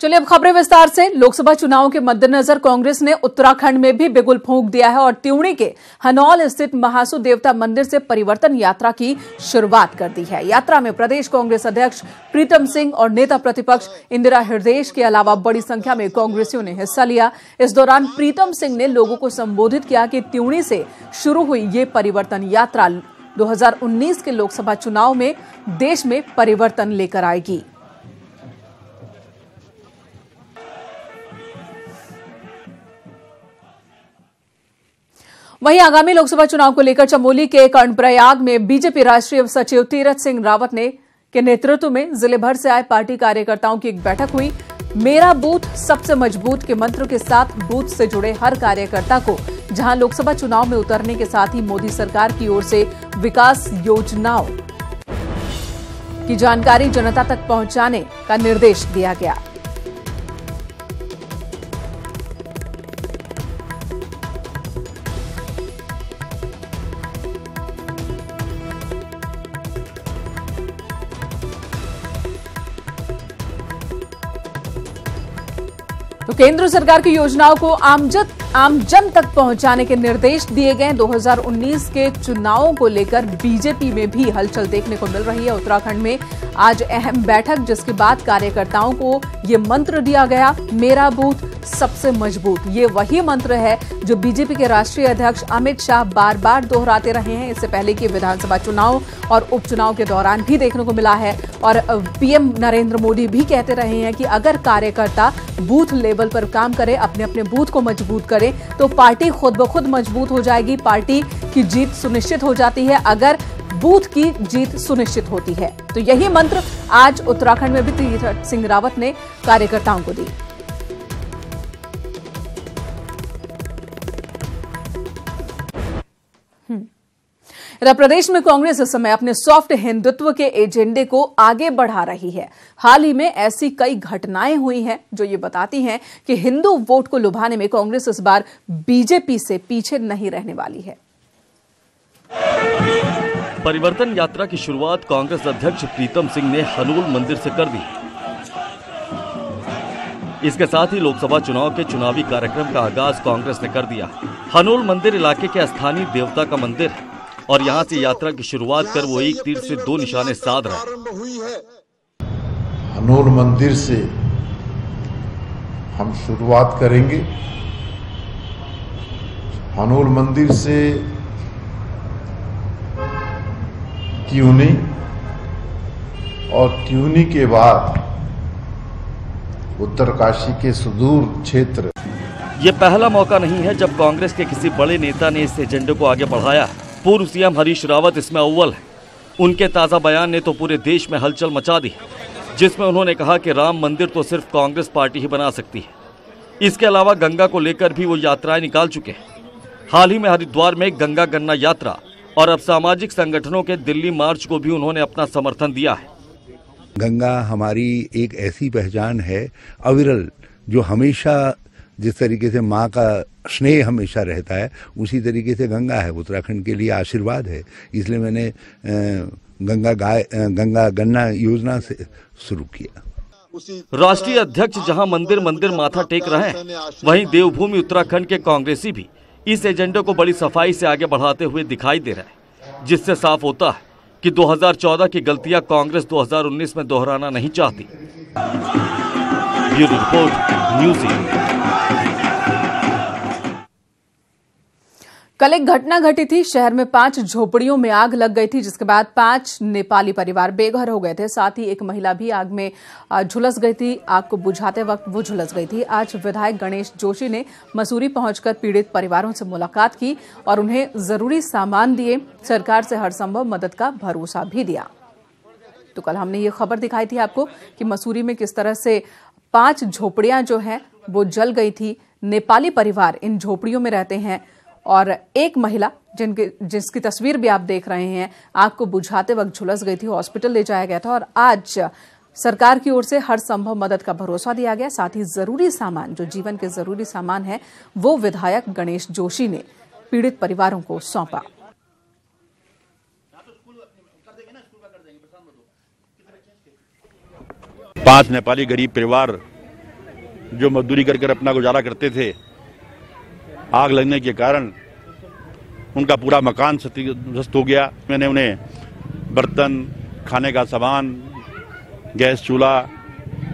चलिए अब खबरें विस्तार से। लोकसभा चुनाव के मद्देनजर कांग्रेस ने उत्तराखंड में भी बिगुल फूंक दिया है और त्यूणी के हनौल स्थित महासू देवता मंदिर से परिवर्तन यात्रा की शुरुआत कर दी है। यात्रा में प्रदेश कांग्रेस अध्यक्ष प्रीतम सिंह और नेता प्रतिपक्ष इंदिरा हृदयेश के अलावा बड़ी संख्या में कांग्रेसियों ने हिस्सा लिया। इस दौरान प्रीतम सिंह ने लोगों को संबोधित किया कि त्यूणी से शुरू हुई ये परिवर्तन यात्रा 2019 के लोकसभा चुनाव में देश में परिवर्तन लेकर आएगी। वहीं आगामी लोकसभा चुनाव को लेकर चमोली के कर्णप्रयाग में बीजेपी राष्ट्रीय सचिव तीरथ सिंह रावत के नेतृत्व में जिले भर से आए पार्टी कार्यकर्ताओं की एक बैठक हुई। मेरा बूथ सबसे मजबूत के मंत्र के साथ बूथ से जुड़े हर कार्यकर्ता को जहां लोकसभा चुनाव में उतरने के साथ ही मोदी सरकार की ओर से विकास योजनाओं की जानकारी जनता तक पहुंचाने का निर्देश दिया गया। तो केंद्र सरकार की योजनाओं को आमजन तक पहुंचाने के निर्देश दिए गए। 2019 के चुनावों को लेकर बीजेपी में भी हलचल देखने को मिल रही है। उत्तराखंड में आज अहम बैठक, जिसके बाद कार्यकर्ताओं को ये मंत्र दिया गया, मेरा बूथ सबसे मजबूत। ये वही मंत्र है जो बीजेपी के राष्ट्रीय अध्यक्ष अमित शाह बार बार दोहराते रहे हैं। इससे पहले कि विधानसभा चुनाव और उपचुनाव के दौरान भी देखने को मिला है। और पीएम नरेंद्र मोदी भी कहते रहे हैं कि अगर कार्यकर्ता बूथ लेवल पर काम करे, अपने अपने बूथ को मजबूत करे, तो पार्टी खुद ब खुद मजबूत हो जाएगी। पार्टी की जीत सुनिश्चित हो जाती है अगर बूथ की जीत सुनिश्चित होती है। तो यही मंत्र आज उत्तराखंड में भी तीरथ सिंह रावत ने कार्यकर्ताओं को दी। इधर प्रदेश में कांग्रेस इस समय अपने सॉफ्ट हिंदुत्व के एजेंडे को आगे बढ़ा रही है। हाल ही में ऐसी कई घटनाएं हुई हैं जो ये बताती हैं कि हिंदू वोट को लुभाने में कांग्रेस इस बार बीजेपी से पीछे नहीं रहने वाली है। परिवर्तन यात्रा की शुरुआत कांग्रेस अध्यक्ष प्रीतम सिंह ने हनूल मंदिर से कर दी। इसके साथ ही लोकसभा चुनाव के चुनावी कार्यक्रम का आगाज कांग्रेस ने कर दिया। हनूल मंदिर इलाके के स्थानीय देवता का मंदिर है और यहाँ से यात्रा की शुरुआत कर वो एक तीर से दो निशाने साध रहे। हनूल मंदिर से हम शुरुआत करेंगे। हनूल मंदिर से त्यूनी और त्यूनी के बाद उत्तरकाशी के सुदूर क्षेत्र। ये पहला मौका नहीं है जब कांग्रेस के किसी बड़े नेता ने इस एजेंडे को आगे बढ़ाया। पूर्व सीएम हरीश रावत इसमें अव्वल है। उनके ताजा बयान ने तो पूरे देश में हलचल मचा दी, जिसमें उन्होंने कहा कि राम मंदिर तो सिर्फ कांग्रेस पार्टी ही बना सकती है। इसके अलावा गंगा को लेकर भी वो यात्राएं निकाल चुके हैं। हाल ही में हरिद्वार में गंगा गन्ना यात्रा और अब सामाजिक संगठनों के दिल्ली मार्च को भी उन्होंने अपना समर्थन दिया है। गंगा हमारी एक ऐसी पहचान है अविरल, जो हमेशा जिस तरीके से माँ का स्नेह हमेशा रहता है, उसी तरीके से गंगा है, उत्तराखंड के लिए आशीर्वाद है। इसलिए मैंने गंगा गन्ना योजना से शुरू किया। राष्ट्रीय अध्यक्ष जहां मंदिर मंदिर माथा टेक रहे हैं, वहीं देवभूमि उत्तराखंड के कांग्रेसी भी इस एजेंडे को बड़ी सफाई से आगे बढ़ाते हुए दिखाई दे रहे हैं, जिससे साफ होता है कि 2014 की गलतियां कांग्रेस 2019 में दोहराना नहीं चाहती। Bureau report, news 18। कल एक घटना घटी थी। शहर में 5 झोपड़ियों में आग लग गई थी, जिसके बाद 5 नेपाली परिवार बेघर हो गए थे। साथ ही एक महिला भी आग में झुलस गई थी। आग को बुझाते वक्त वो झुलस गई थी। आज विधायक गणेश जोशी ने मसूरी पहुंचकर पीड़ित परिवारों से मुलाकात की और उन्हें जरूरी सामान दिए। सरकार से हर संभव मदद का भरोसा भी दिया। तो कल हमने ये खबर दिखाई थी आपको कि मसूरी में किस तरह से 5 झोपड़ियां जो है वो जल गई थी। नेपाली परिवार इन झोपड़ियों में रहते हैं और एक महिला जिसकी तस्वीर भी आप देख रहे हैं, आग को बुझाते वक्त झुलस गई थी, हॉस्पिटल ले जाया गया था और आज सरकार की ओर से हर संभव मदद का भरोसा दिया गया। साथ ही जरूरी सामान, जो जीवन के जरूरी सामान है, वो विधायक गणेश जोशी ने पीड़ित परिवारों को सौंपा। 5 नेपाली गरीब परिवार जो मजदूरी कर अपना गुजारा करते थे, आग लगने के कारण उनका पूरा मकान क्षतिग्रस्त हो गया। मैंने उन्हें बर्तन, खाने का सामान, गैस चूल्हा,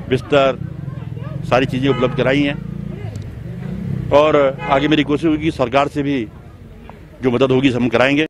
बिस्तर, सारी चीज़ें उपलब्ध कराई हैं और आगे मेरी कोशिश होगी सरकार से भी जो मदद होगी हम कराएंगे।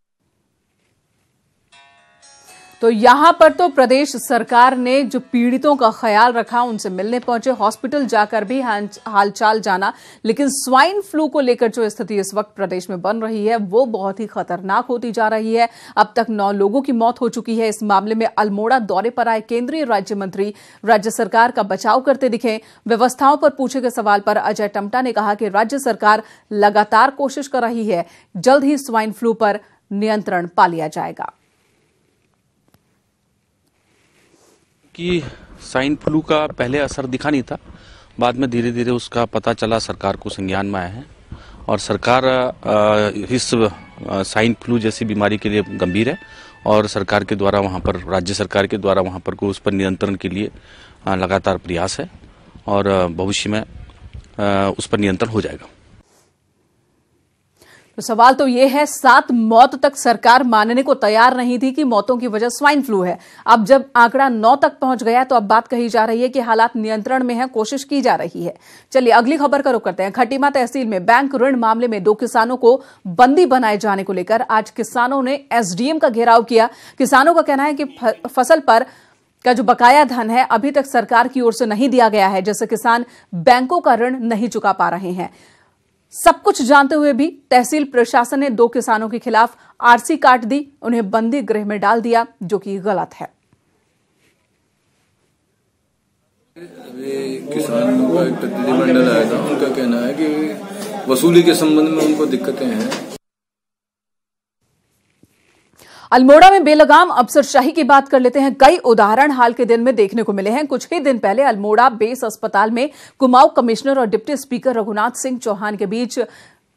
तो यहां पर तो प्रदेश सरकार ने जो पीड़ितों का ख्याल रखा, उनसे मिलने पहुंचे, हॉस्पिटल जाकर भी हालचाल जाना, लेकिन स्वाइन फ्लू को लेकर जो स्थिति इस वक्त प्रदेश में बन रही है वो बहुत ही खतरनाक होती जा रही है। अब तक 9 लोगों की मौत हो चुकी है। इस मामले में अल्मोड़ा दौरे पर आए केंद्रीय राज्य मंत्री राज्य सरकार का बचाव करते दिखे। व्यवस्थाओं पर पूछे गए सवाल पर अजय टम्टा ने कहा कि राज्य सरकार लगातार कोशिश कर रही है, जल्द ही स्वाइन फ्लू पर नियंत्रण पा लिया जाएगा। कि स्वाइन फ्लू का पहले असर दिखा नहीं था, बाद में धीरे धीरे उसका पता चला, सरकार को संज्ञान में आया है और सरकार इस स्वाइन फ्लू जैसी बीमारी के लिए गंभीर है और सरकार के द्वारा वहां पर, राज्य सरकार के द्वारा वहां पर को उस पर नियंत्रण के लिए लगातार प्रयास है और भविष्य में उस पर नियंत्रण हो जाएगा। तो सवाल तो यह है, 7 मौत तक सरकार मानने को तैयार नहीं थी कि मौतों की वजह स्वाइन फ्लू है। अब जब आंकड़ा 9 तक पहुंच गया तो अब बात कही जा रही है कि हालात नियंत्रण में है, कोशिश की जा रही है। चलिए अगली खबर का रुख करते हैं। खटीमा तहसील में बैंक ऋण मामले में 2 किसानों को बंदी बनाए जाने को लेकर आज किसानों ने एसडीएम का घेराव किया। किसानों का कहना है कि फसल पर का जो बकाया धन है अभी तक सरकार की ओर से नहीं दिया गया है, जिससे किसान बैंकों का ऋण नहीं चुका पा रहे हैं। सब कुछ जानते हुए भी तहसील प्रशासन ने 2 किसानों के खिलाफ आरसी काट दी, उन्हें बंदी गृह में डाल दिया, जो कि गलत है। किसानों का एक प्रतिनिधिमंडल आया था, उनका कहना है कि वसूली के संबंध में उनको दिक्कतें हैं। अल्मोड़ा में बेलगाम अफसरशाही की बात कर लेते हैं। कई उदाहरण हाल के दिन में देखने को मिले हैं। कुछ ही दिन पहले अल्मोड़ा बेस अस्पताल में कुमाऊं कमिश्नर और डिप्टी स्पीकर रघुनाथ सिंह चौहान के बीच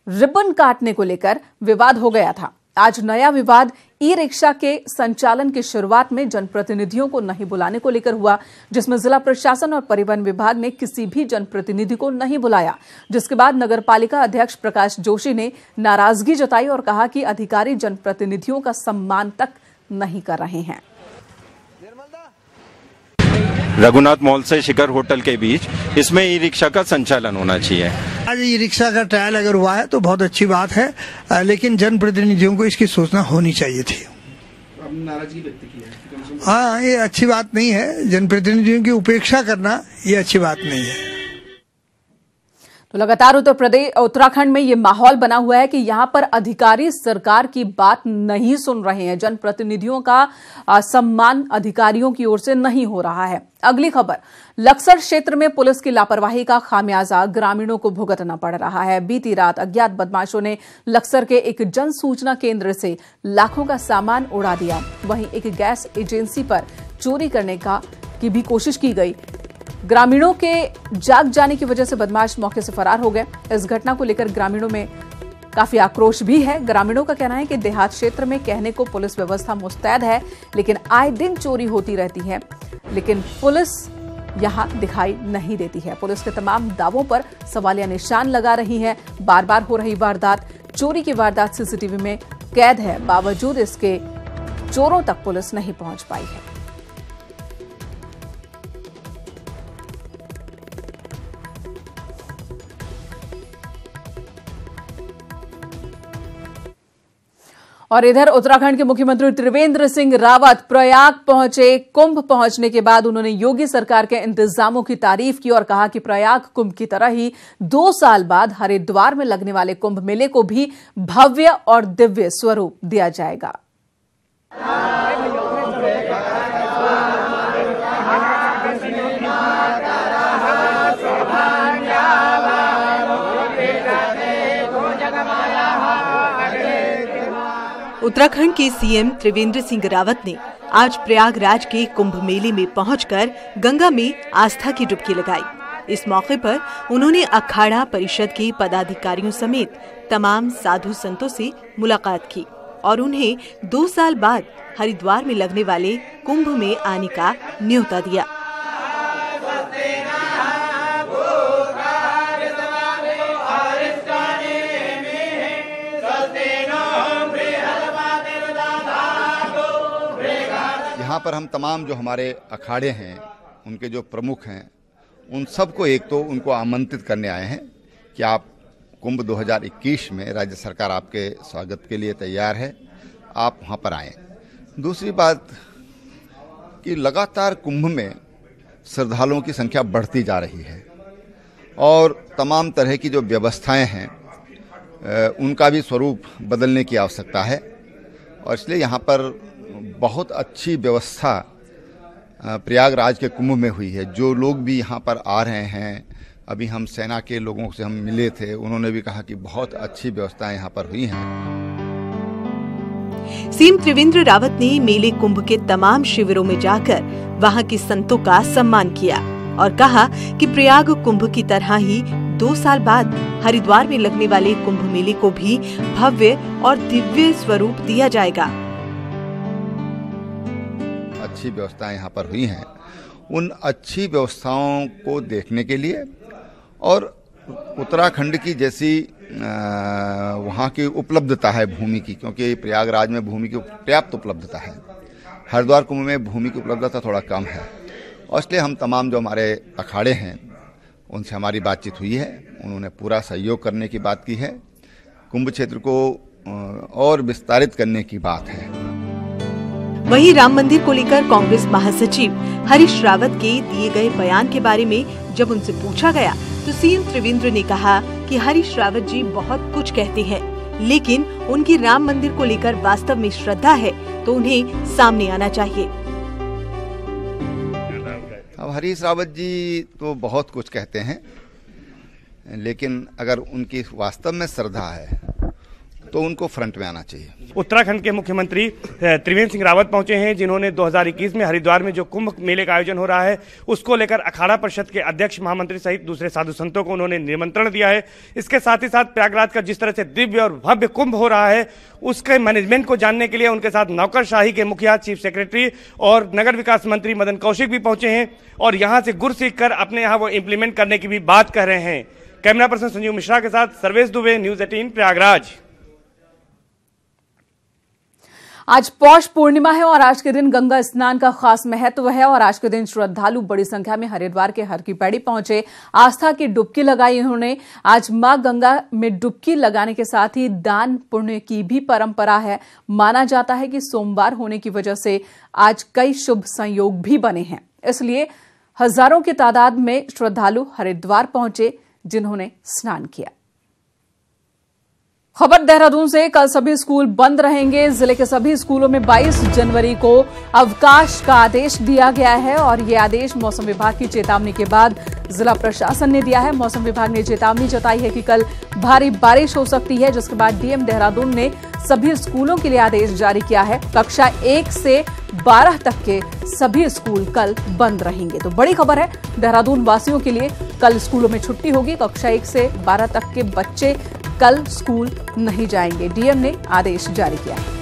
रिबन काटने को लेकर विवाद हो गया था। आज नया विवाद ई रिक्शा के संचालन की शुरुआत में जनप्रतिनिधियों को नहीं बुलाने को लेकर हुआ, जिसमें जिला प्रशासन और परिवहन विभाग ने किसी भी जनप्रतिनिधि को नहीं बुलाया, जिसके बाद नगरपालिका अध्यक्ष प्रकाश जोशी ने नाराजगी जताई और कहा कि अधिकारी जनप्रतिनिधियों का सम्मान तक नहीं कर रहे हैं। रघुनाथ मॉल से शिखर होटल के बीच इसमें ई रिक्शा का संचालन होना चाहिए। आज ई रिक्शा का ट्रायल अगर हुआ है तो बहुत अच्छी बात है, लेकिन जनप्रतिनिधियों को इसकी सूचना होनी चाहिए थी। नाराजगी व्यक्त की है। हाँ, ये अच्छी बात नहीं है। जनप्रतिनिधियों की उपेक्षा करना ये अच्छी बात नहीं है। तो लगातार उत्तराखंड में ये माहौल बना हुआ है कि यहां पर अधिकारी सरकार की बात नहीं सुन रहे हैं। जनप्रतिनिधियों का सम्मान अधिकारियों की ओर से नहीं हो रहा है। अगली खबर, लक्सर क्षेत्र में पुलिस की लापरवाही का खामियाजा ग्रामीणों को भुगतना पड़ रहा है। बीती रात अज्ञात बदमाशों ने लक्सर के एक जन सूचना केंद्र से लाखों का सामान उड़ा दिया। वहीं एक गैस एजेंसी पर चोरी करने की भी कोशिश की गई। ग्रामीणों के जाग जाने की वजह से बदमाश मौके से फरार हो गए। इस घटना को लेकर ग्रामीणों में काफी आक्रोश भी है। ग्रामीणों का कहना है कि देहात क्षेत्र में कहने को पुलिस व्यवस्था मुस्तैद है, लेकिन आए दिन चोरी होती रहती है, लेकिन पुलिस यहां दिखाई नहीं देती है। पुलिस के तमाम दावों पर सवालिया निशान लगा रही है। बार बार हो रही वारदात, चोरी की वारदात सीसीटीवी में कैद है, बावजूद इसके चोरों तक पुलिस नहीं पहुंच पाई है। और इधर उत्तराखंड के मुख्यमंत्री त्रिवेंद्र सिंह रावत प्रयाग पहुंचे। कुंभ पहुंचने के बाद उन्होंने योगी सरकार के इंतजामों की तारीफ की और कहा कि प्रयाग कुंभ की तरह ही 2 साल बाद हरिद्वार में लगने वाले कुंभ मेले को भी भव्य और दिव्य स्वरूप दिया जाएगा। उत्तराखंड के सीएम त्रिवेंद्र सिंह रावत ने आज प्रयागराज के कुंभ मेले में पहुंचकर गंगा में आस्था की डुबकी लगाई। इस मौके पर उन्होंने अखाड़ा परिषद के पदाधिकारियों समेत तमाम साधु संतों से मुलाकात की और उन्हें 2 साल बाद हरिद्वार में लगने वाले कुंभ में आने का न्योता दिया। यहाँ पर हम तमाम जो हमारे अखाड़े हैं, उनके जो प्रमुख हैं, उन सबको एक तो उनको आमंत्रित करने आए हैं कि आप कुंभ 2021 में राज्य सरकार आपके स्वागत के लिए तैयार है, आप वहाँ पर आएँ। दूसरी बात कि लगातार कुंभ में श्रद्धालुओं की संख्या बढ़ती जा रही है और तमाम तरह की जो व्यवस्थाएं हैं उनका भी स्वरूप बदलने की आवश्यकता है और इसलिए यहाँ पर बहुत अच्छी व्यवस्था प्रयागराज के कुंभ में हुई है। जो लोग भी यहाँ पर आ रहे हैं, अभी हम सेना के लोगों से हम मिले थे, उन्होंने भी कहा कि बहुत अच्छी व्यवस्थाएं यहाँ पर हुई हैं। सीएम त्रिवेंद्र रावत ने मेले कुंभ के तमाम शिविरों में जाकर वहां के संतों का सम्मान किया और कहा कि प्रयाग कुंभ की तरह ही 2 साल बाद हरिद्वार में लगने वाले कुंभ मेले को भी भव्य और दिव्य स्वरूप दिया जाएगा। अच्छी व्यवस्थाएं यहाँ पर हुई हैं, उन अच्छी व्यवस्थाओं को देखने के लिए और उत्तराखंड की जैसी वहाँ की उपलब्धता है भूमि की, क्योंकि प्रयागराज में भूमि की पर्याप्त उपलब्धता है, हरिद्वार कुंभ में भूमि की उपलब्धता थोड़ा कम है और इसलिए हम तमाम जो हमारे अखाड़े हैं उनसे हमारी बातचीत हुई है। उन्होंने पूरा सहयोग करने की बात की है, कुंभ क्षेत्र को और विस्तारित करने की बात है। वहीं राम मंदिर को लेकर कांग्रेस महासचिव हरीश रावत के दिए गए बयान के बारे में जब उनसे पूछा गया तो सीएम त्रिवेंद्र ने कहा कि हरीश रावत जी बहुत कुछ कहते हैं, लेकिन उनकी राम मंदिर को लेकर वास्तव में श्रद्धा है तो उन्हें सामने आना चाहिए। अब हरीश रावत जी तो बहुत कुछ कहते हैं, लेकिन अगर उनकी वास्तव में श्रद्धा है तो उनको फ्रंट में आना चाहिए। उत्तराखंड के मुख्यमंत्री त्रिवेंद्र सिंह रावत पहुंचे हैं, जिन्होंने 2021 में हरिद्वार में जो कुंभ मेले का आयोजन हो रहा है उसको लेकर अखाड़ा परिषद के अध्यक्ष, महामंत्री सहित दूसरे साधु संतों को उन्होंने निमंत्रण दिया है। इसके साथ ही साथ प्रयागराज का जिस तरह से दिव्य और भव्य कुंभ हो रहा है उसके मैनेजमेंट को जानने के लिए उनके साथ नौकरशाही के मुखिया, चीफ सेक्रेटरी और नगर विकास मंत्री मदन कौशिक भी पहुंचे हैं और यहाँ से गुर सीख कर अपने यहाँ वो इम्प्लीमेंट करने की भी बात कर रहे हैं। कैमरा पर्सन संजीव मिश्रा के साथ सर्वेश दुबे, न्यूज 18 प्रयागराज। आज पौष पूर्णिमा है और आज के दिन गंगा स्नान का खास महत्व है और आज के दिन श्रद्धालु बड़ी संख्या में हरिद्वार के हर की पैड़ी पहुंचे, आस्था की डुबकी लगाई उन्होंने। आज मां गंगा में डुबकी लगाने के साथ ही दान पुण्य की भी परंपरा है। माना जाता है कि सोमवार होने की वजह से आज कई शुभ संयोग भी बने हैं, इसलिए हजारों की तादाद में श्रद्धालु हरिद्वार पहुंचे जिन्होंने स्नान किया। खबर देहरादून से, कल सभी स्कूल बंद रहेंगे। जिले के सभी स्कूलों में 22 जनवरी को अवकाश का आदेश दिया गया है और ये आदेश मौसम विभाग की चेतावनी के बाद जिला प्रशासन ने दिया है। मौसम विभाग ने चेतावनी जताई है कि कल भारी बारिश हो सकती है, जिसके बाद डीएम देहरादून ने सभी स्कूलों के लिए आदेश जारी किया है। कक्षा 1 से 12 तक के सभी स्कूल कल बंद रहेंगे। तो बड़ी खबर है देहरादून वासियों के लिए, कल स्कूलों में छुट्टी होगी। कक्षा 1 से 12 तक के बच्चे कल स्कूल नहीं जाएंगे, डीएम ने आदेश जारी किया है।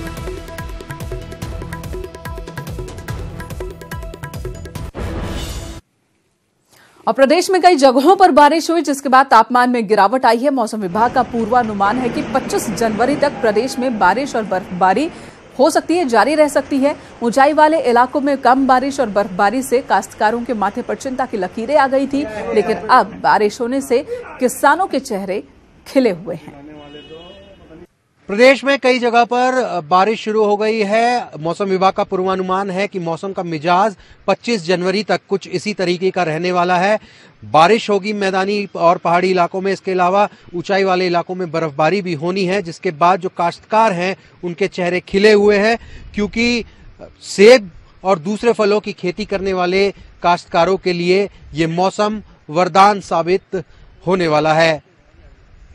और प्रदेश में कई जगहों पर बारिश हुई, जिसके बाद तापमान में गिरावट आई है। मौसम विभाग का पूर्वानुमान है कि 25 जनवरी तक प्रदेश में बारिश और बर्फबारी हो सकती है, जारी रह सकती है। ऊंचाई वाले इलाकों में कम बारिश और बर्फबारी से काश्तकारों के माथे पर चिंता की लकीरें आ गई थी, लेकिन अब बारिश होने से किसानों के चेहरे खिले हुए हैं। प्रदेश में कई जगह पर बारिश शुरू हो गई है। मौसम विभाग का पूर्वानुमान है कि मौसम का मिजाज 25 जनवरी तक कुछ इसी तरीके का रहने वाला है। बारिश होगी मैदानी और पहाड़ी इलाकों में, इसके अलावा ऊंचाई वाले इलाकों में बर्फबारी भी होनी है, जिसके बाद जो काश्तकार हैं उनके चेहरे खिले हुए हैं, क्योंकि सेब और दूसरे फलों की खेती करने वाले काश्तकारों के लिए ये मौसम वरदान साबित होने वाला है।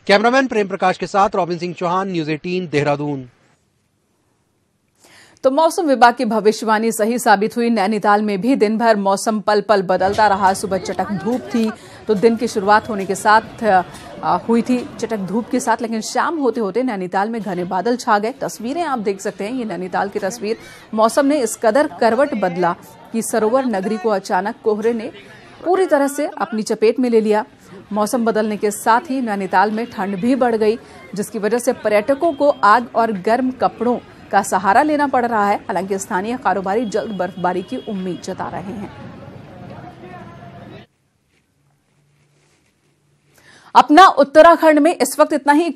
कैमरामैन प्रेम प्रकाश के साथ रॉबिन सिंह चौहान, न्यूज 18 देहरादून। तो मौसम विभाग की भविष्यवाणी सही साबित हुई। नैनीताल में भी दिन भर मौसम पल पल बदलता रहा। सुबह चटक धूप थी तो दिन की शुरुआत होने के साथ हुई थी चटक धूप के साथ, लेकिन शाम होते होते नैनीताल में घने बादल छा गए। तस्वीरें आप देख सकते हैं, ये नैनीताल की तस्वीर। मौसम ने इस कदर करवट बदला कि सरोवर नगरी को अचानक कोहरे ने पूरी तरह से अपनी चपेट में ले लिया। मौसम बदलने के साथ ही नैनीताल में ठंड भी बढ़ गई, जिसकी वजह से पर्यटकों को आग और गर्म कपड़ों का सहारा लेना पड़ रहा है। हालांकि स्थानीय कारोबारी जल्द बर्फबारी की उम्मीद जता रहे हैं। अपना उत्तराखंड में इस वक्त इतना ही।